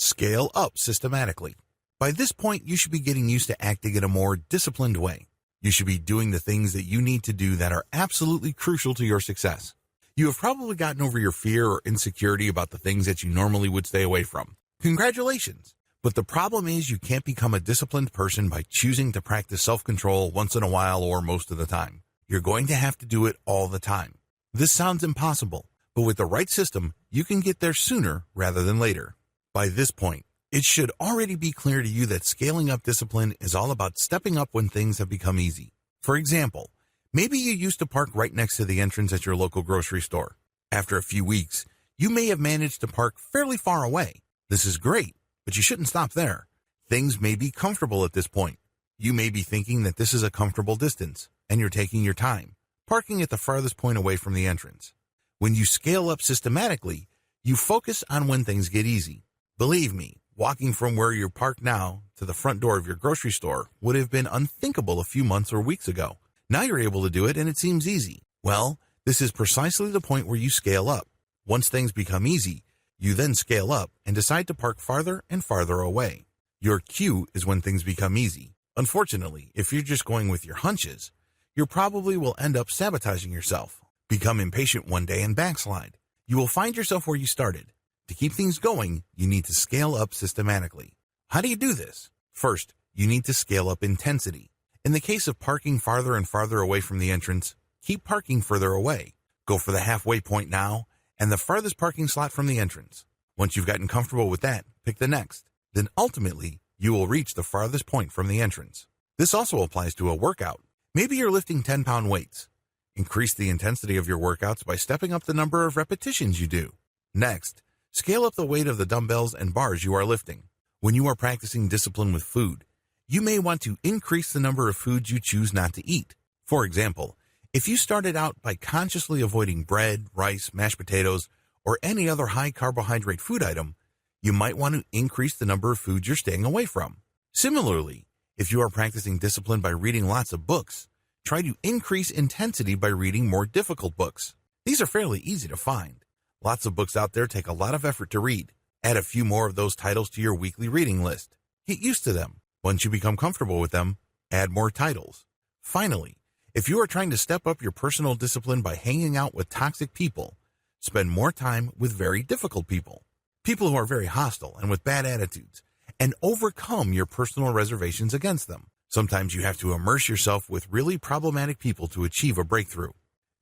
Scale up systematically. By this point, you should be getting used to acting in a more disciplined way. You should be doing the things that you need to do that are absolutely crucial to your success. You have probably gotten over your fear or insecurity about the things that you normally would stay away from. Congratulations! But the problem is you can't become a disciplined person by choosing to practice self-control once in a while or most of the time. You're going to have to do it all the time. This sounds impossible, but with the right system, you can get there sooner rather than later. By this point, it should already be clear to you that scaling up discipline is all about stepping up when things have become easy. For example, maybe you used to park right next to the entrance at your local grocery store. After a few weeks, you may have managed to park fairly far away. This is great, but you shouldn't stop there. Things may be comfortable at this point. You may be thinking that this is a comfortable distance, and you're taking your time, parking at the farthest point away from the entrance. When you scale up systematically, you focus on when things get easy. Believe me, walking from where you're parked now to the front door of your grocery store would have been unthinkable a few months or weeks ago. Now you're able to do it and it seems easy. Well, this is precisely the point where you scale up. Once things become easy, you then scale up and decide to park farther and farther away. Your cue is when things become easy. Unfortunately, if you're just going with your hunches, you probably will end up sabotaging yourself, become impatient one day and backslide. You will find yourself where you started. To keep things going, you need to scale up systematically. How do you do this? First, you need to scale up intensity. In the case of parking farther and farther away from the entrance, keep parking further away. Go for the halfway point now and the farthest parking slot from the entrance. Once you've gotten comfortable with that, pick the next. Then ultimately, you will reach the farthest point from the entrance. This also applies to a workout. Maybe you're lifting 10-pound weights. Increase the intensity of your workouts by stepping up the number of repetitions you do. Next, scale up the weight of the dumbbells and bars you are lifting. When you are practicing discipline with food, you may want to increase the number of foods you choose not to eat. For example, if you started out by consciously avoiding bread, rice, mashed potatoes, or any other high-carbohydrate food item, you might want to increase the number of foods you're staying away from. Similarly, if you are practicing discipline by reading lots of books, try to increase intensity by reading more difficult books. These are fairly easy to find. Lots of books out there take a lot of effort to read. Add a few more of those titles to your weekly reading list. Get used to them. Once you become comfortable with them, add more titles. Finally, if you are trying to step up your personal discipline by hanging out with toxic people, spend more time with very difficult people. People who are very hostile and with bad attitudes, and overcome your personal reservations against them. Sometimes you have to immerse yourself with really problematic people to achieve a breakthrough.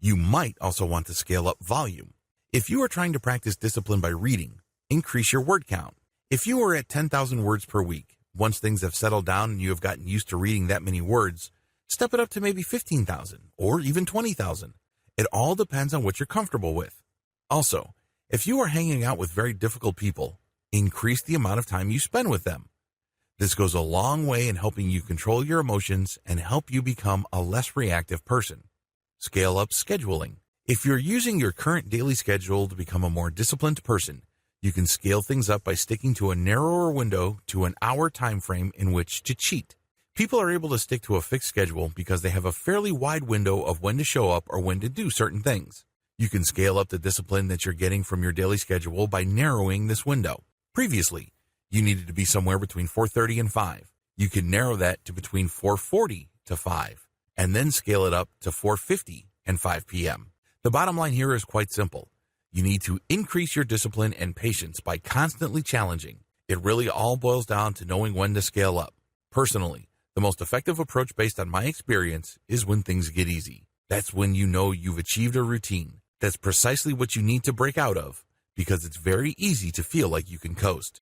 You might also want to scale up volume. If you are trying to practice discipline by reading, increase your word count. If you are at 10,000 words per week, once things have settled down and you have gotten used to reading that many words, step it up to maybe 15,000 or even 20,000. It all depends on what you're comfortable with. Also, if you are hanging out with very difficult people, increase the amount of time you spend with them. This goes a long way in helping you control your emotions and help you become a less reactive person. Scale up scheduling. If you're using your current daily schedule to become a more disciplined person, you can scale things up by sticking to a narrower window to an hour time frame in which to cheat. People are able to stick to a fixed schedule because they have a fairly wide window of when to show up or when to do certain things. You can scale up the discipline that you're getting from your daily schedule by narrowing this window. Previously, you needed to be somewhere between 4:30 and 5. You can narrow that to between 4:40 to 5, and then scale it up to 4:50 and 5 p.m. The bottom line here is quite simple. You need to increase your discipline and patience by constantly challenging. It really all boils down to knowing when to scale up. Personally, the most effective approach based on my experience is when things get easy. That's when you know you've achieved a routine. That's precisely what you need to break out of, because it's very easy to feel like you can coast.